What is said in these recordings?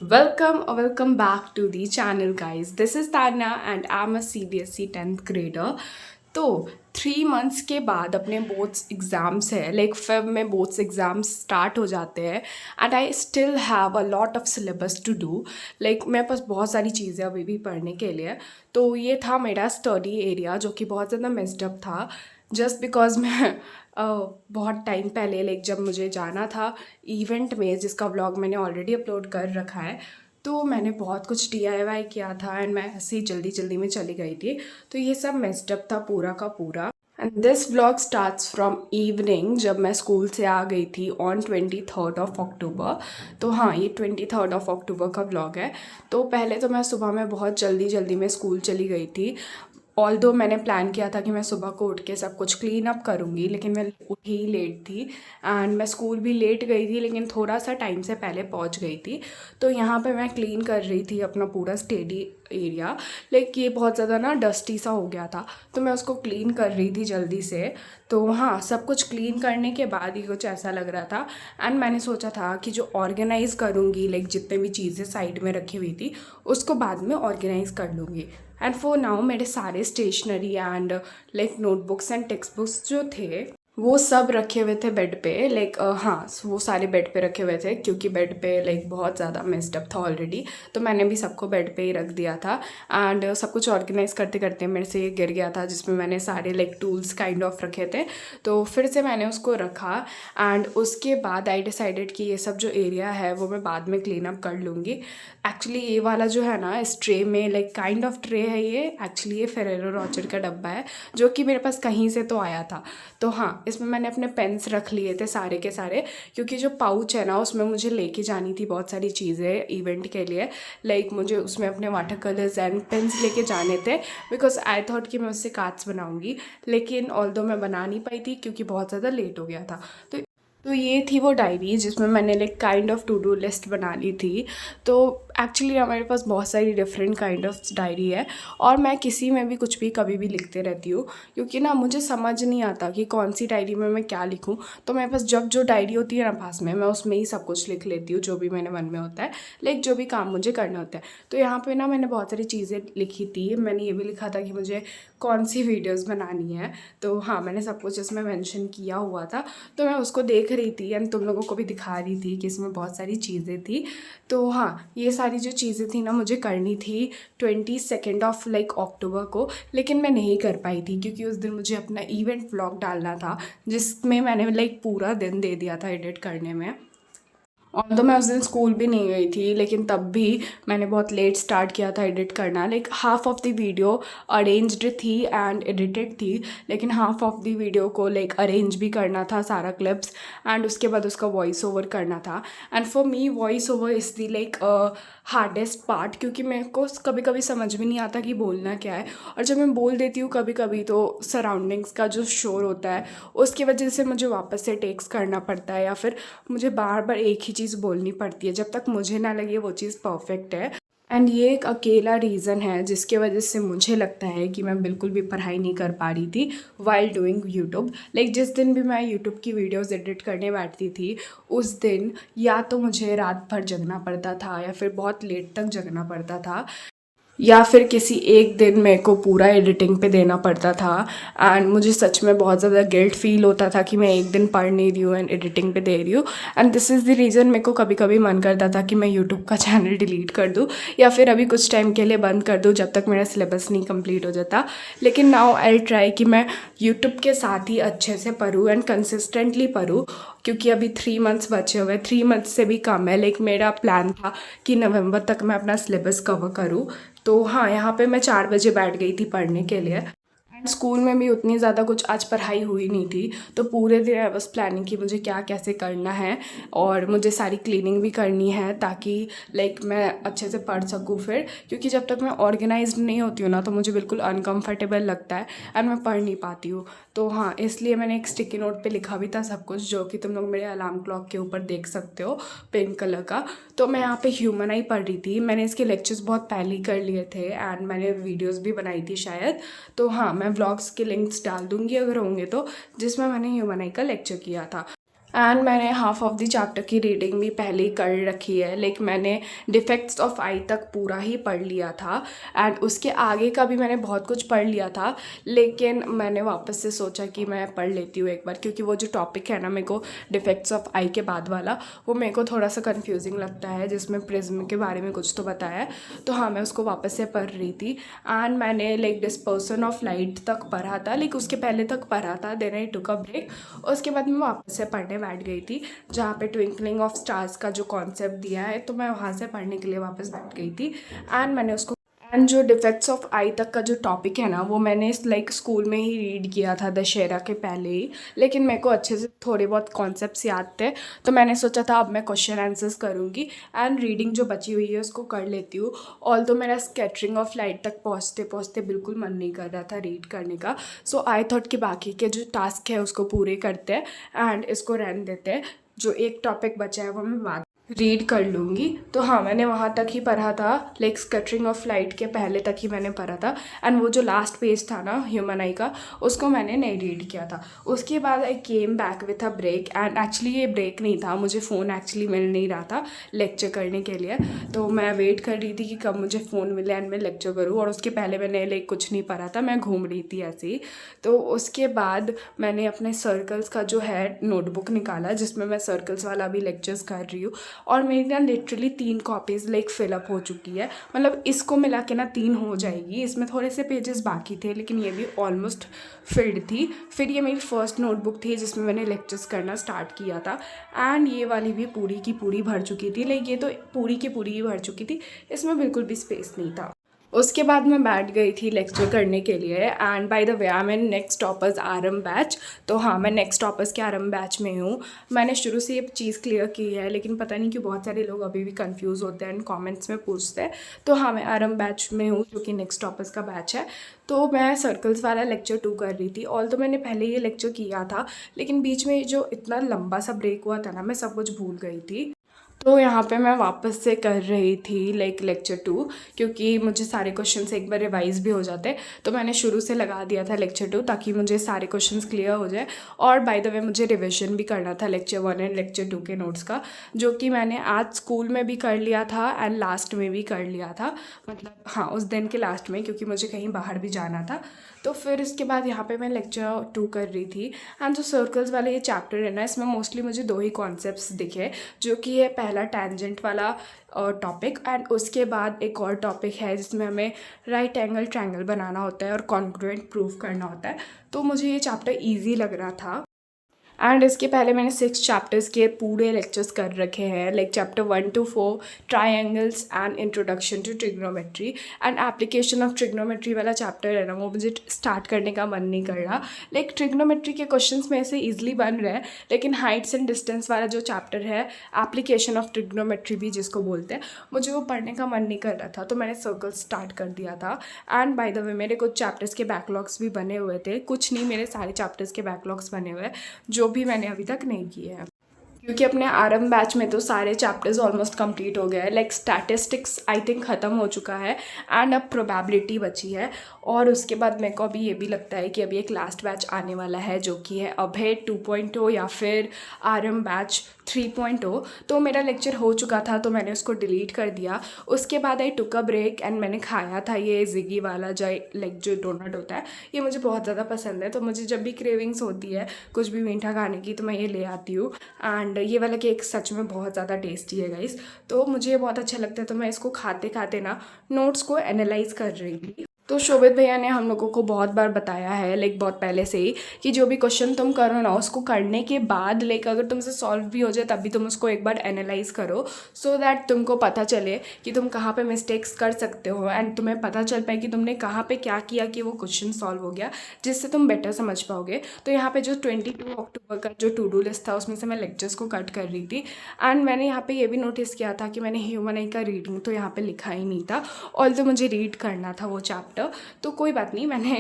Welcome or welcome back to the channel, guys. This is Tanya and I'm a CBSE 10th grader. तो 3 months के बाद अपने boards exams है, like Feb में boards exams start हो जाते हैं and I still have a lot of syllabus to do. Like मेरे पास बहुत सारी चीज़ें अभी भी पढ़ने के लिए। तो ये था मेरा स्टडी एरिया जो कि बहुत ज़्यादा मिस्ड अप था, जस्ट बिकॉज मैं बहुत टाइम पहले लाइक जब मुझे जाना था इवेंट में, जिसका व्लॉग मैंने ऑलरेडी अपलोड कर रखा है, तो मैंने बहुत कुछ DIY किया था एंड मैं ऐसे ही जल्दी जल्दी में चली गई थी। तो ये सब मेस्ड अप था पूरा का पूरा। And this vlog starts from evening, जब मैं स्कूल से आ गई थी ऑन 23rd of October। तो हाँ, ये 23rd of October का व्लॉग है। तो पहले तो मैं सुबह में बहुत जल्दी जल्दी में स्कूल चली गई थी। ऑल्दो मैंने प्लान किया था कि मैं सुबह को उठ के सब कुछ क्लीन अप करूँगी, लेकिन मैं उठी ही लेट थी एंड मैं स्कूल भी लेट गई थी, लेकिन थोड़ा सा टाइम से पहले पहुंच गई थी। तो यहाँ पे मैं क्लीन कर रही थी अपना पूरा स्टडी एरिया। लाइक ये बहुत ज़्यादा ना डस्टी सा हो गया था, तो मैं उसको क्लीन कर रही थी जल्दी से। तो हाँ, सब कुछ क्लीन करने के बाद ही कुछ ऐसा लग रहा था एंड मैंने सोचा था कि जो ऑर्गेनाइज़ करूँगी, लाइक जितने भी चीज़ें साइड में रखी हुई थी उसको बाद में ऑर्गेनाइज़ कर लूँगी। एंड फॉर नाउ मेरे सारे stationery and like notebooks and text books जो थे वो सब रखे हुए थे बेड पे। लाइक हाँ, वो सारे बेड पे रखे हुए थे क्योंकि बेड पे लाइक बहुत ज़्यादा मेस्ड अप था ऑलरेडी। तो मैंने भी सबको बेड पे ही रख दिया था एंड सब कुछ ऑर्गेनाइज़ करते करते मेरे से ये गिर गया था जिसमें मैंने सारे लाइक टूल्स काइंड ऑफ रखे थे। तो फिर से मैंने उसको रखा एंड उसके बाद आई डिसाइडेड कि ये सब जो एरिया है वो मैं बाद में क्लीन अप कर लूँगी। एक्चुअली ये वाला जो है ना, इस ट्रे में लाइक काइंड ऑफ ट्रे है ये। एक्चुअली ये फेरेरो रोचर का डब्बा है जो कि मेरे पास कहीं से तो आया था। तो हाँ, इसमें मैंने अपने पेन्स रख लिए थे सारे के सारे, क्योंकि जो पाउच है ना उसमें मुझे लेके जानी थी बहुत सारी चीज़ें इवेंट के लिए। लाइक मुझे उसमें अपने वाटर कलर्स एंड पेन्स लेके जाने थे बिकॉज आई थॉट कि मैं उससे कार्ड्स बनाऊँगी, लेकिन ऑल्दो मैं बना नहीं पाई थी क्योंकि बहुत ज़्यादा लेट हो गया था। तो ये थी वो डायरी जिसमें मैंने like kind of to do list बना ली थी। तो एक्चुअली हमारे पास बहुत सारी डिफरेंट काइंड ऑफ डायरी है और मैं किसी में भी कुछ भी कभी भी लिखते रहती हूँ, क्योंकि ना मुझे समझ नहीं आता कि कौन सी डायरी में मैं क्या लिखूँ। तो मेरे पास जब जो डायरी होती है ना पास में, मैं उसमें ही सब कुछ लिख लेती हूँ जो भी मेरे मन में होता है, लाइक जो भी काम मुझे करना होता है। तो यहाँ पे ना मैंने बहुत सारी चीज़ें लिखी थी। मैंने ये भी लिखा था कि मुझे कौन सी वीडियोज़ बनानी है। तो हाँ, मैंने सब कुछ इसमें मैंशन किया हुआ था। तो मैं उसको देख रही थी एंड तुम लोगों को भी दिखा रही थी कि इसमें बहुत सारी चीज़ें थी। तो हाँ, ये सारी जो चीज़ें थी ना मुझे करनी थी 22 को, लेकिन मैं नहीं कर पाई थी क्योंकि उस दिन मुझे अपना इवेंट व्लॉग डालना था जिसमें मैंने लाइक पूरा दिन दे दिया था एडिट करने में। ऑल्दो मैं उस दिन स्कूल भी नहीं गई थी, लेकिन तब भी मैंने बहुत लेट स्टार्ट किया था एडिट करना। Like half of the video arranged थी एंड एडिटेड थी, लेकिन हाफ ऑफ द वीडियो को लाइक अरेंज भी करना था सारा क्लिप्स एंड उसके बाद उसका वॉइस ओवर करना था। And for me voice over is the like hardest part, क्योंकि मेरे को कभी कभी समझ में नहीं आता कि बोलना क्या है। और जब मैं बोल देती हूँ कभी कभी तो सराउंडिंग्स का जो शोर होता है उसकी वजह से मुझे वापस से टेक्स करना पड़ता है, या फिर मुझे बार बार एक ही चीज़ बोलनी पड़ती है जब तक मुझे ना लगे वो चीज़ परफेक्ट है। एंड ये एक अकेला रीज़न है जिसके वजह से मुझे लगता है कि मैं बिल्कुल भी पढ़ाई नहीं कर पा रही थी वाइल डूइंग यूट्यूब। लाइक जिस दिन भी मैं यूट्यूब की वीडियोस एडिट करने बैठती थी उस दिन या तो मुझे रात भर जगना पड़ता था या फिर बहुत लेट तक जगना पड़ता था, या फिर किसी एक दिन मेरे को पूरा एडिटिंग पे देना पड़ता था। एंड मुझे सच में बहुत ज़्यादा गिल्ट फील होता था कि मैं एक दिन पढ़ नहीं रही हूँ एंड एडिटिंग पे दे रही हूँ। And this is the reason मेरे को कभी कभी मन करता था कि मैं यूट्यूब का चैनल डिलीट कर दूँ या फिर अभी कुछ टाइम के लिए बंद कर दूँ जब तक मेरा सिलेबस नहीं कंप्लीट हो जाता। लेकिन नाउ आई ट्राई कि मैं यूट्यूब के साथ ही अच्छे से पढूँ एंड कंसिस्टेंटली पढूँ, क्योंकि अभी 3 मंथ्स बचे हुए, 3 मंथ्स से भी कम है। लाइक मेरा प्लान था कि नवंबर तक मैं अपना सिलेबस कवर करूँ। तो हाँ, यहाँ पे मैं 4 बजे बैठ गई थी पढ़ने के लिए एंड स्कूल में भी उतनी ज़्यादा कुछ आज पढ़ाई हुई नहीं थी। तो पूरे दिन आई बस प्लानिंग कि मुझे क्या कैसे करना है और मुझे सारी क्लीनिंग भी करनी है ताकि लाइक मैं अच्छे से पढ़ सकूँ फिर, क्योंकि जब तक मैं ऑर्गेनाइज्ड नहीं होती हूँ ना तो मुझे बिल्कुल अनकम्फर्टेबल लगता है एंड मैं पढ़ नहीं पाती हूँ। तो हाँ, इसलिए मैंने एक स्टिकी नोट पे लिखा भी था सब कुछ, जो कि तुम लोग मेरे अलार्म क्लॉक के ऊपर देख सकते हो, पिंक कलर का। तो मैं यहाँ पे ह्यूमन आई पढ़ रही थी। मैंने इसके लेक्चर्स बहुत पहले ही कर लिए थे एंड मैंने वीडियोस भी बनाई थी शायद। तो हाँ, मैं व्लॉग्स के लिंक्स डाल दूँगी अगर होंगे तो, जिसमें मैंने ह्यूमन आई का लेक्चर किया था। एंड मैंने हाफ ऑफ द चैप्टर की रीडिंग भी पहले ही कर रखी है। लाइक मैंने डिफेक्ट्स ऑफ आई तक पूरा ही पढ़ लिया था एंड उसके आगे का भी मैंने बहुत कुछ पढ़ लिया था, लेकिन मैंने वापस से सोचा कि मैं पढ़ लेती हूँ एक बार, क्योंकि वो जो टॉपिक है ना मेरे को डिफेक्ट्स ऑफ आई के बाद वाला, वो मेरे को थोड़ा सा कन्फ्यूजिंग लगता है, जिसमें प्रिज्म के बारे में कुछ तो बताया है। तो हाँ, मैं उसको वापस से पढ़ रही थी एंड मैंने लाइक डिस्पर्सन ऑफ लाइट तक पढ़ा था, लाइक उसके पहले तक पढ़ा था। Then I took a break, उसके बाद मैं वापस से पढ़ने बैठ गई थी, जहाँ पे ट्विंकलिंग ऑफ स्टार्स का जो कॉन्सेप्ट दिया है, तो मैं वहाँ से पढ़ने के लिए वापस बैठ गई थी एंड मैंने उसको एंड जो डिफेक्ट्स ऑफ आई तक का जो टॉपिक है ना, वो मैंने लाइक स्कूल में ही रीड किया था दशहरा के पहले ही, लेकिन मेरे को अच्छे से थोड़े बहुत कॉन्सेप्ट्स याद थे, तो मैंने सोचा था अब मैं क्वेश्चन आंसर्स करूँगी एंड रीडिंग जो बची हुई है उसको कर लेती हूँ। ऑल्दो मेरा स्कैटरिंग ऑफ लाइट तक पहुँचते पहुँचते बिल्कुल मन नहीं कर रहा था रीड करने का, सो आई थॉट कि बाकी के जो टास्क है उसको पूरे करते हैं एंड इसको रहने देते हैं। जो एक टॉपिक बचा है वो मैं बाद रीड कर लूँगी। तो हाँ, मैंने वहाँ तक ही पढ़ा था, लाइक स्कैटरिंग ऑफ लाइट के पहले तक ही मैंने पढ़ा था एंड वो जो लास्ट पेज था ना ह्यूमन आई का, उसको मैंने नहीं रीड किया था। उसके बाद I came back with a break and actually ये ब्रेक नहीं था, मुझे फ़ोन एक्चुअली मिल नहीं रहा था लेक्चर करने के लिए, तो मैं वेट कर रही थी कि कब मुझे फ़ोन मिले एंड मैं लेक्चर करूँ। और उसके पहले मैंने लाइक कुछ नहीं पढ़ा था, मैं घूम रही थी ऐसे ही। तो उसके बाद मैंने अपने सर्कल्स का जो है नोटबुक निकाला, जिसमें मैं सर्कल्स वाला भी लेक्चर्स कर रही हूँ, और मेरी ना लिटरली 3 कॉपीज़ लाइक फिलअप हो चुकी है। मतलब इसको मिला के ना 3 हो जाएगी, इसमें थोड़े से पेजेस बाकी थे लेकिन ये भी ऑलमोस्ट फिल्ड थी। फिर ये मेरी फर्स्ट नोटबुक थी जिसमें मैंने लेक्चर्स करना स्टार्ट किया था एंड ये वाली भी पूरी की पूरी भर चुकी थी, लाइक ये तो पूरी की पूरी ही भर चुकी थी, इसमें बिल्कुल भी स्पेस नहीं था। उसके बाद मैं बैठ गई थी लेक्चर करने के लिए and by the way I am in next toppers RM batch. तो हाँ, मैं नेक्स्ट टॉपर्स के आरएम बैच में हूँ। मैंने शुरू से ये चीज़ क्लियर की है, लेकिन पता नहीं क्यों बहुत सारे लोग अभी भी कंफ्यूज होते हैं एंड कमेंट्स में पूछते हैं। तो हाँ, मैं आरएम बैच में हूँ, जो कि नेक्स्ट टॉपर्स का बैच है। तो मैं सर्कल्स वाला लेक्चर 2 कर रही थी। ऑल तो मैंने पहले ये लेक्चर किया था, लेकिन बीच में जो इतना लंबा सा ब्रेक हुआ था ना, मैं सब कुछ भूल गई थी। तो यहाँ पे मैं वापस से कर रही थी लाइक लेक्चर 2, क्योंकि मुझे सारे क्वेश्चंस एक बार रिवाइज भी हो जाते, तो मैंने शुरू से लगा दिया था लेक्चर 2 ताकि मुझे सारे क्वेश्चंस क्लियर हो जाए। और बाय द वे मुझे रिविजन भी करना था लेक्चर 1 एंड लेक्चर 2 के नोट्स का, जो कि मैंने आज स्कूल में भी कर लिया था एंड लास्ट में भी कर लिया था, मतलब हाँ उस दिन के लास्ट में, क्योंकि मुझे कहीं बाहर भी जाना था। तो फिर इसके बाद यहाँ पे मैं लेक्चर 2 कर रही थी एंड जो सर्कल्स वाला ये चैप्टर है ना, इसमें मोस्टली मुझे 2 ही कॉन्सेप्ट्स दिखे, जो कि है पहला टेंजेंट वाला टॉपिक एंड उसके बाद एक और टॉपिक है जिसमें हमें राइट एंगल ट्रायंगल बनाना होता है और कॉन्ग्रुएंट प्रूफ करना होता है। तो मुझे ये चैप्टर ईजी लग रहा था एंड इसके पहले मैंने 6 चैप्टर्स के पूरे लेक्चर्स कर रखे हैं, like chapter 1 to 4 triangles and introduction to trigonometry and application of trigonometry वाला चैप्टर है ना, वो मुझे स्टार्ट करने का मन नहीं कर रहा। लाइक ट्रिग्नोमेट्री के क्वेश्चंस में से ईजिली बन रहे हैं, लेकिन हाइट्स एंड डिस्टेंस वाला जो चैप्टर है, एप्लीकेशन ऑफ ट्रिग्नोमेट्री भी जिसको बोलते हैं, मुझे वो पढ़ने का मन नहीं कर रहा था, तो मैंने सर्कल स्टार्ट कर दिया था। एंड बाय द वे मेरे कुछ चैप्टर्स के बैकलॉग्स भी बने हुए थे, कुछ नहीं मेरे सारे चैप्टर्स के बैकलॉग्स बने हुए हैं जो भी मैंने अभी तक नहीं किए हैं, क्योंकि अपने आरएम बैच में तो सारे चैप्टर्स ऑलमोस्ट कंप्लीट हो गए हैं। लाइक स्टैटिस्टिक्स आई थिंक ख़त्म हो चुका है एंड अब प्रोबेबिलिटी बची है। और उसके बाद मेरे को अभी ये भी लगता है कि अभी एक लास्ट बैच आने वाला है, जो कि है अभय 2.0 या फिर आरएम बैच 3.0। तो मेरा लेक्चर हो चुका था, तो मैंने उसको डिलीट कर दिया। उसके बाद आई टुक अ ब्रेक एंड मैंने खाया था ये जिगी वाला जो लाइक जो डोनट होता है, ये मुझे बहुत ज़्यादा पसंद है। तो मुझे जब भी क्रेविंग्स होती है कुछ भी मीठा खाने की, तो मैं ये ले आती हूँ एंड ये वाला केक सच में बहुत ज़्यादा टेस्टी है गाइस, तो मुझे बहुत अच्छा लगता है। तो मैं इसको खाते खाते ना नोट्स को एनालाइज कर रही थी। तो शोभित भैया ने हम लोगों को बहुत बार बताया है, लाइक बहुत पहले से ही, कि जो भी क्वेश्चन तुम करो ना, उसको करने के बाद लाइक अगर तुमसे सॉल्व भी हो जाए तभी तुम उसको एक बार एनालाइज करो, सो दैट तुमको पता चले कि तुम कहाँ पे मिस्टेक्स कर सकते हो एंड तुम्हें पता चल पाए कि तुमने कहाँ पे क्या किया कि वो क्वेश्चन सॉल्व हो गया, जिससे तुम बेटर समझ पाओगे। तो यहाँ पे जो 22 अक्टूबर का जो टू डू लिस्ट था, उसमें से मैं लेक्चर्स को कट कर रही थी एंड मैंने यहाँ पे ये भी नोटिस किया था कि मैंने ह्यूमन आई का रीडिंग तो यहाँ पे लिखा ही नहीं था, और तो मुझे रीड करना था वो चैप्टर। तो कोई बात नहीं, मैंने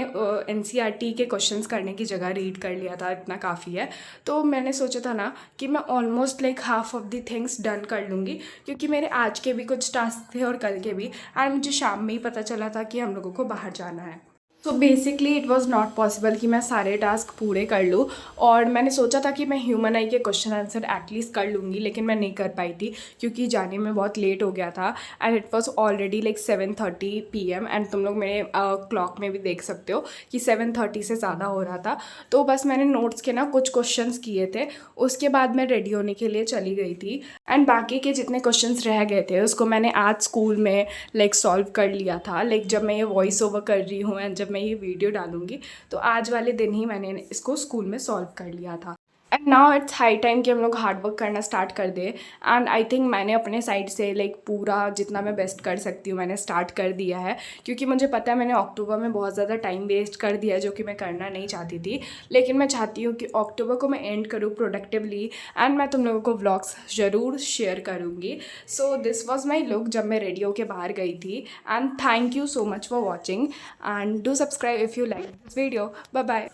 एनसीईआरटी के क्वेश्चंस करने की जगह रीड कर लिया था, इतना काफ़ी है। तो मैंने सोचा था ना कि मैं almost like half of the things done कर लूँगी, क्योंकि मेरे आज के भी कुछ टास्क थे और कल के भी, एंड मुझे शाम में ही पता चला था कि हम लोगों को बाहर जाना है। So basically it was not possible कि मैं सारे टास्क पूरे कर लूँ, और मैंने सोचा था कि मैं ह्यूमन आई के क्वेश्चन आंसर एटलीस्ट कर लूँगी, लेकिन मैं नहीं कर पाई थी क्योंकि जाने में बहुत लेट हो गया था and it was already like 7:30 PM and तुम लोग मेरे क्लॉक में भी देख सकते हो कि 7:30 से ज़्यादा हो रहा था। तो बस मैंने नोट्स के ना कुछ क्वेश्चंस किए थे, उसके बाद मैं रेडी होने के लिए चली गई थी एंड बाकी के जितने क्वेश्चंस रह गए थे उसको मैंने आज स्कूल में लाइक सॉल्व कर लिया था। लाइक जब मैं ये वॉइस ओवर कर रही हूँ एंड जब मैं ये वीडियो डालूंगी तो आज वाले दिन ही मैंने इसको स्कूल में सॉल्व कर लिया था। And now it's high time कि हम लोग हार्ड वर्क करना स्टार्ट कर दें, एंड आई थिंक मैंने अपने साइड से लाइक पूरा जितना मैं बेस्ट कर सकती हूँ मैंने स्टार्ट कर दिया है, क्योंकि मुझे पता है मैंने अक्टूबर में बहुत ज़्यादा टाइम वेस्ट कर दिया जो कि मैं करना नहीं चाहती थी, लेकिन मैं चाहती हूँ कि अक्टूबर को मैं एंड करूँ प्रोडक्टिवली एंड मैं तुम लोगों को व्लॉग्स ज़रूर शेयर करूँगी। So this was my look जब मैं रेडी होके बाहर गई थी, and thank you so much for watching and do subscribe if you like this video. Bye bye.